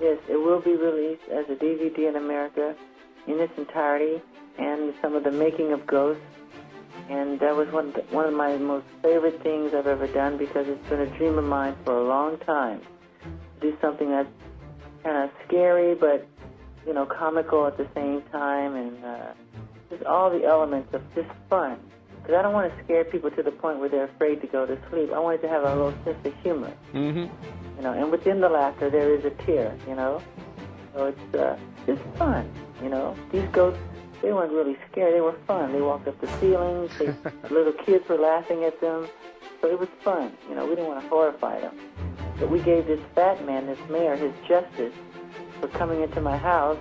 Yes, it will be released as a DVD in America in its entirety, and some of the making of Ghosts. And that was one of my most favorite things I've ever done, because it's been a dream of mine for a long time. Do something that's kind of scary, but, you know, comical at the same time, and just all the elements of just fun. Because I don't want to scare people to the point where they're afraid to go to sleep. I want it to have a little sense of humor. Mm-hmm. You know, and within the laughter there is a tear, you know. So it's just fun, you know. These ghosts, they weren't really scared. They were fun. They walked up the ceilings. Little kids were laughing at them. So it was fun. You know, we didn't want to horrify them. But we gave this fat man, this mayor, his justice for coming into my house,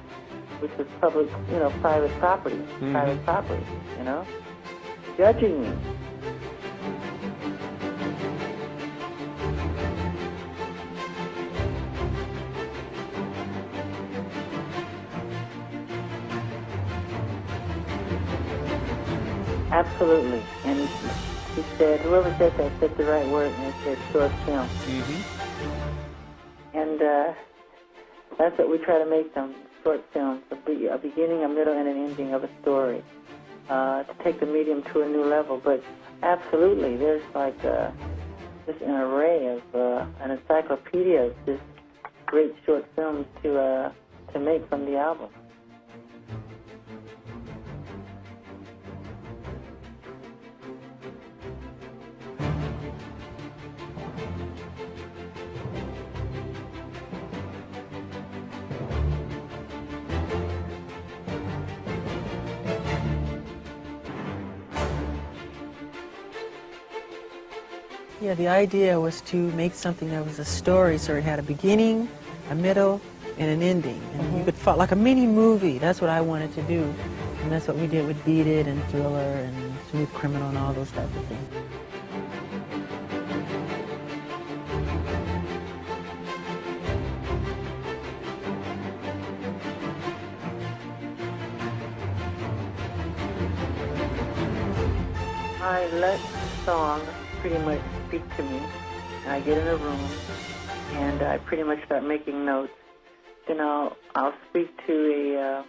which was public, you know, private property, you know, judging me. Absolutely. And he said, whoever said the right word, and it said short film. Mm-hmm. And that's what we try to make them, short films, a beginning, a middle, and an ending of a story, to take the medium to a new level. But absolutely, there's like just an array of, an encyclopedia of just great short films to make from the album. Yeah, the idea was to make something that was a story, so it had a beginning, a middle, and an ending. And you could follow, like a mini movie. That's what I wanted to do. And that's what we did with Beat It and Thriller and Smooth Criminal and all those types of things. I let the song pretty much speak to me, and I get in a room, and I pretty much start making notes. Then I'll speak to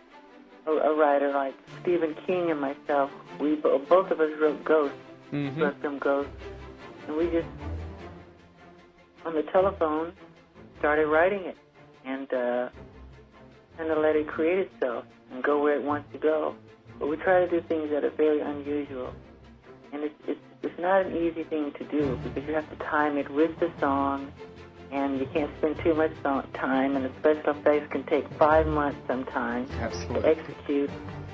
a writer like Stephen King and myself. We both of us wrote Ghosts, wrote them Ghosts, and we just on the telephone started writing it, and kind of let it create itself and go where it wants to go. But we try to do things that are very unusual. And it's not an easy thing to do, because you have to time it with the song, and you can't spend too much time, and the special effects can take 5 months sometimes to execute.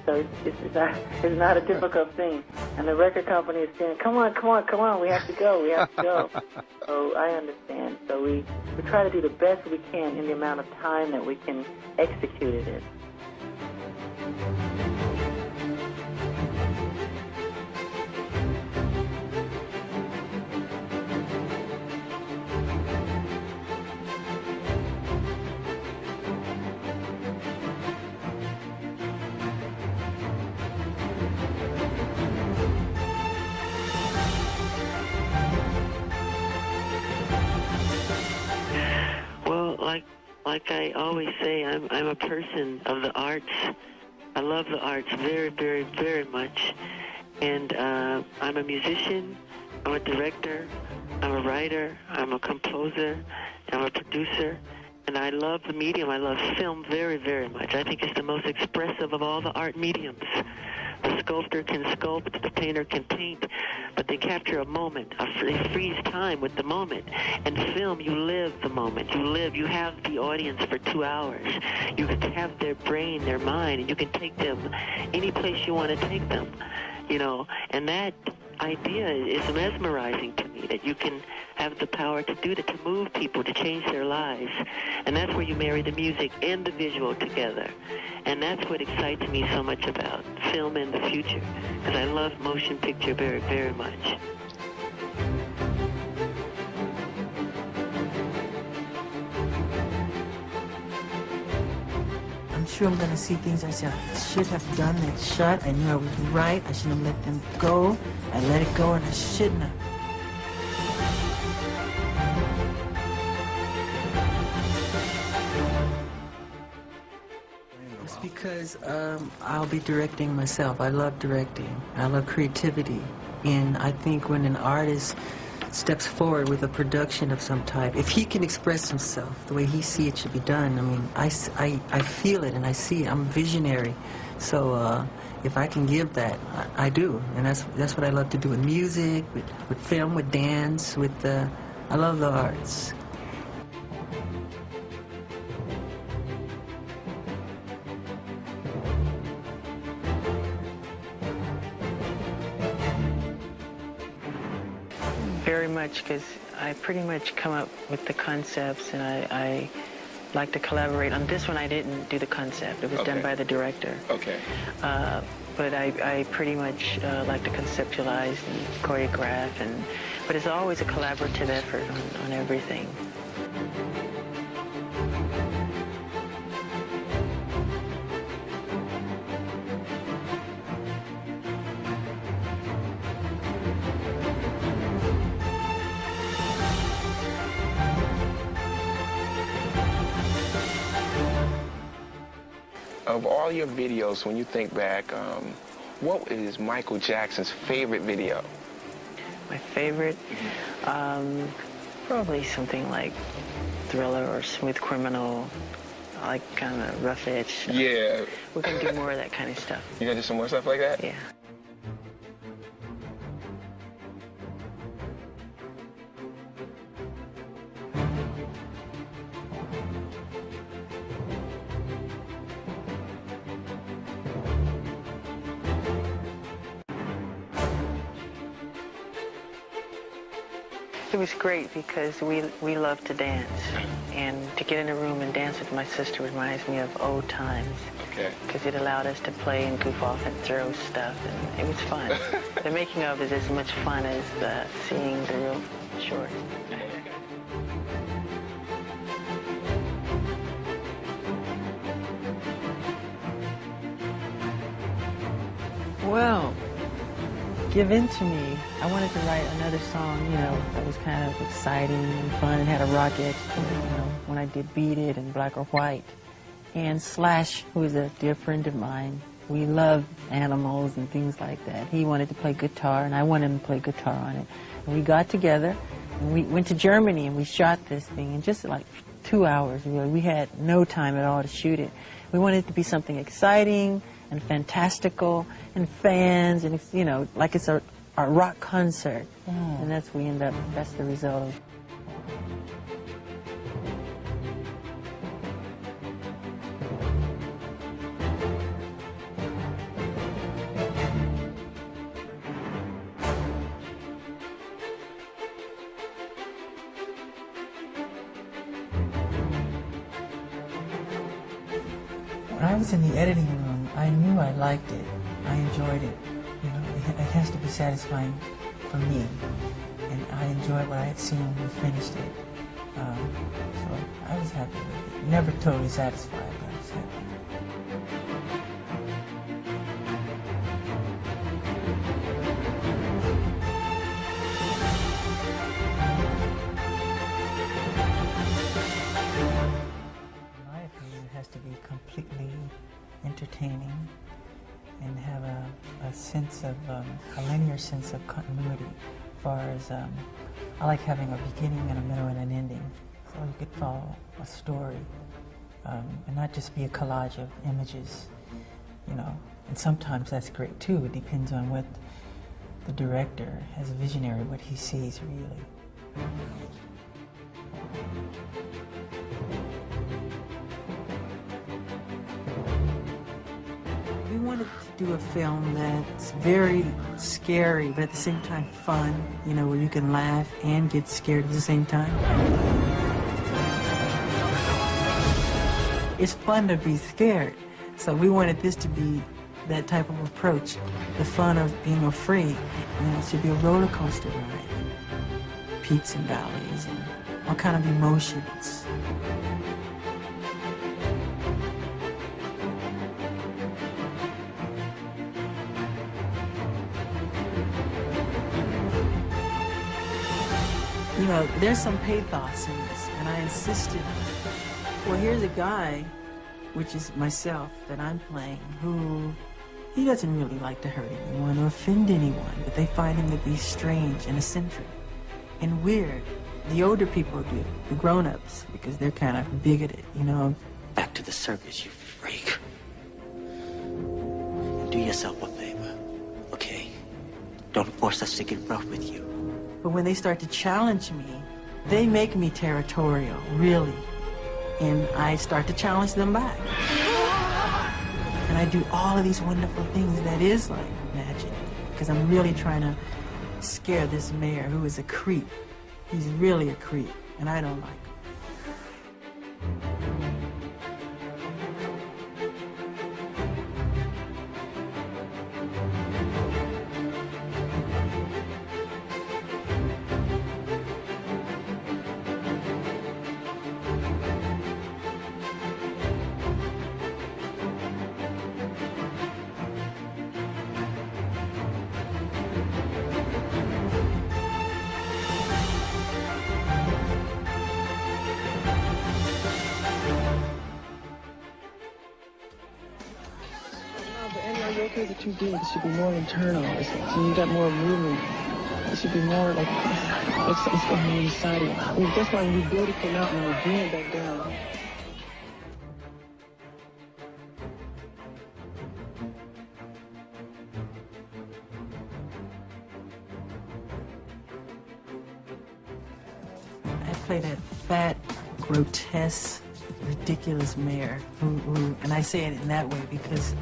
So it's not a difficult thing. And the record company is saying, come on, we have to go. So I understand. So we try to do the best we can in the amount of time that we can execute it in. Like I always say, I'm a person of the arts. I love the arts very, very, very much. And I'm a musician, I'm a director, I'm a writer, I'm a composer, I'm a producer. And I love the medium. I love film very, very much. I think it's the most expressive of all the art mediums. The sculptor can sculpt, the painter can paint, but they capture a moment. They freeze time with the moment. And film, you live the moment. You have the audience for 2 hours. You can have their brain, their mind, and you can take them any place you want to take them, you know. And that idea is mesmerizing to me, that you can have the power to do that, to move people, to change their lives. And that's where you marry the music and the visual together. And that's what excites me so much about film in the future, because I love motion picture very, very much. I'm sure I'm going to see things I said I should have done that shot. I knew I was right. I shouldn't have let them go. I let it go, and I shouldn't have. Because I'll be directing myself. I love directing. I love creativity. And I think when an artist steps forward with a production of some type, if he can express himself the way he sees it should be done, I mean, I feel it and I see it. I'm a visionary. So if I can give that, I do. And that's what I love to do with music, with film, with dance, I love the arts. Very much, because I pretty much come up with the concepts, and I like to collaborate. On this one, I didn't do the concept. It was done by the director. Okay. But I pretty much like to conceptualize and choreograph, but it's always a collaborative effort on everything. Of all your videos, when you think back, what is Michael Jackson's favorite video? My favorite? Probably something like Thriller or Smooth Criminal, like kind of rough edge stuff. Yeah. We're going to do more of that kind of stuff. You gonna do some more stuff like that? Yeah. It was great because we love to dance, and to get in a room and dance with my sister reminds me of old times. Okay. Because it allowed us to play and goof off and throw stuff, and it was fun. The making of is as much fun as seeing the real short. Well, Give In to Me, I wanted to write another song, that was kind of exciting and fun and had a rock edge to it, when I did Beat It and Black or White. And Slash, who is a dear friend of mine, we love animals and things like that. He wanted to play guitar, and I wanted him to play guitar on it. And we got together, and we went to Germany, and we shot this thing in just like 2 hours. We had no time at all to shoot it. We wanted it to be something exciting and fantastical and fans, and it's, like it's a rock concert. And that's the result of. When I was in the editing room, I knew I liked it. I enjoyed it. It has to be satisfying for me. And I enjoyed what I had seen when we finished it. So I was happy with it. Never totally satisfied, but I was happy. In my opinion, it has to be completely entertaining and have a sense of, a linear sense of continuity, as far as, I like having a beginning and a middle and an ending, so you could follow a story, and not just be a collage of images, and sometimes that's great too. It depends on what the director, as a visionary, what he sees really. We wanted to do a film that's very scary, but at the same time fun, where you can laugh and get scared at the same time. It's fun to be scared, so we wanted this to be that type of approach, the fun of being afraid. It should be a roller coaster ride, peaks and valleys, and all kind of emotions. There's some pathos in this, and I insisted on it. Well, here's a guy which is myself that I'm playing, who he doesn't really like to hurt anyone or offend anyone, but they find him to be strange and eccentric and weird. The older people do, the grown-ups, because they're kind of bigoted, you know. Back to the circus, you freak. Do yourself a favor, okay? Don't force us to get rough with you. But when they start to challenge me, they make me territorial, really. And I start to challenge them back. And I do all of these wonderful things that is like magic, because I'm really trying to scare this mayor who is a creep. He's really a creep, and I don't like him. Are too big. It should be more internal. So you got more movement. It should be more like something's going on inside of you. I mean, that's why when we build it from out and we bring it back down. I play that fat, grotesque, ridiculous mayor and I say it in that way because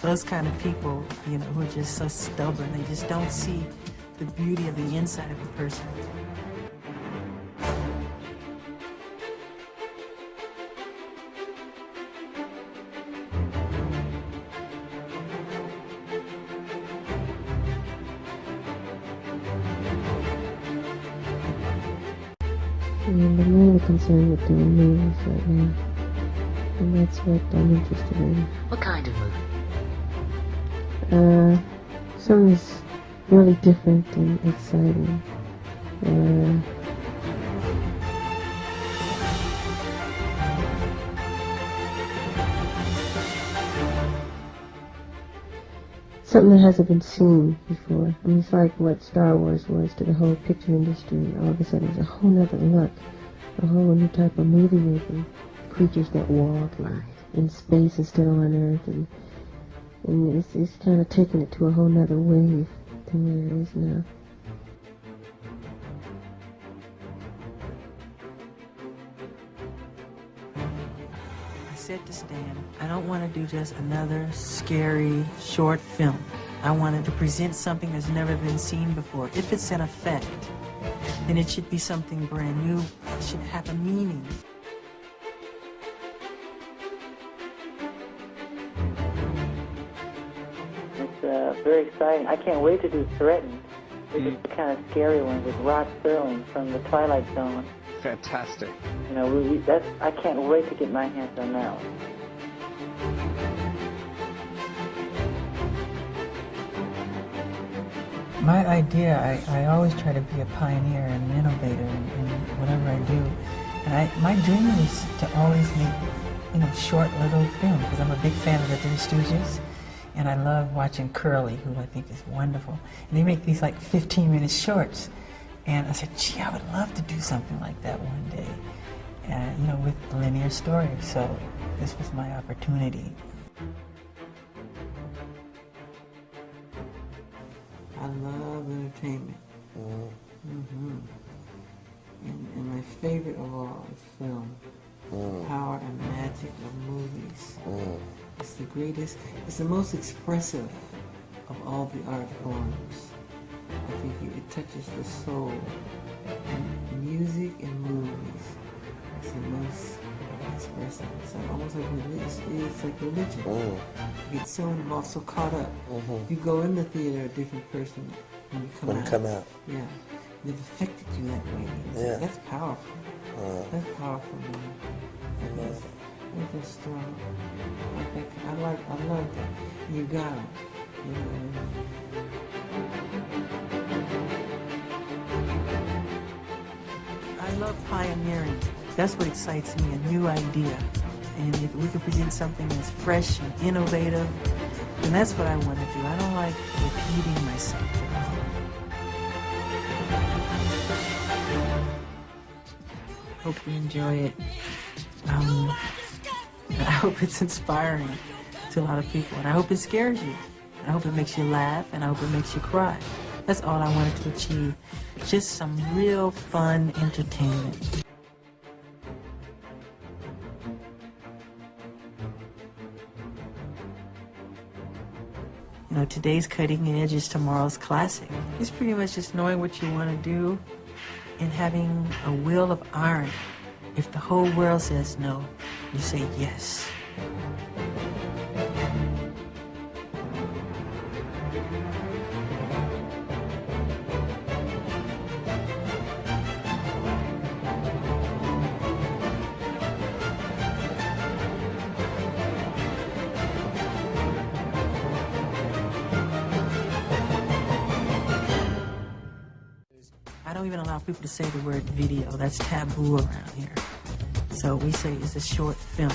those kind of people, you know, who are just so stubborn, they just don't see the beauty of the inside of a person. I'm mainly concerned with doing movies right now, and that's what I'm interested in. What kind of movie? Something that's really different and exciting. Something that hasn't been seen before. I mean, it's like what Star Wars was to the whole picture industry. All of a sudden, it's a whole nother look, a whole new type of movie making. Creatures that walk and in space instead of on Earth, and it's kind of taking it to a whole nother wave to where it is now. I said to Stan, I don't want to do just another scary short film. I wanted to present something that's never been seen before. If it's an effect, then it should be something brand new. It should have a meaning. Very exciting. I can't wait to do Threatened. It's the kind of scary one with Rod Serling from the Twilight Zone. Fantastic. You know, I can't wait to get my hands on that one. My idea, I always try to be a pioneer and an innovator in whatever I do. And my dream is to always make, you know, short little films, because I'm a big fan of the Three Stooges. And I love watching Curly, who I think is wonderful. And they make these like 15-minute shorts. And I said, gee, I would love to do something like that one day, you know, with linear story. So this was my opportunity. I love entertainment. And my favorite of all is film. The power and magic of movies. It's the greatest, it's the most expressive of all the art forms. I think it touches the soul. And music and movies is the most expressive. It's like, almost like religion. It's like religion. You get so involved, so caught up. You go in the theater a different person when you come out. Yeah. They've affected you that way. Yeah. That's powerful. That's powerful, man. They're strong. I love that. You got them. You know what I mean? I love pioneering. That's what excites me, a new idea. And if we could present something that's fresh and innovative, then that's what I want to do. I don't like repeating myself at all. Hope you enjoy it. I hope it's inspiring to a lot of people, and I hope it scares you. I hope it makes you laugh, and I hope it makes you cry. That's all I wanted to achieve. Just some real fun entertainment. You know, today's cutting edge is tomorrow's classic. It's pretty much just knowing what you want to do and having a will of iron. If the whole world says no, you say yes. I don't even allow people to say the word video. That's taboo around here. So we say it's a short film.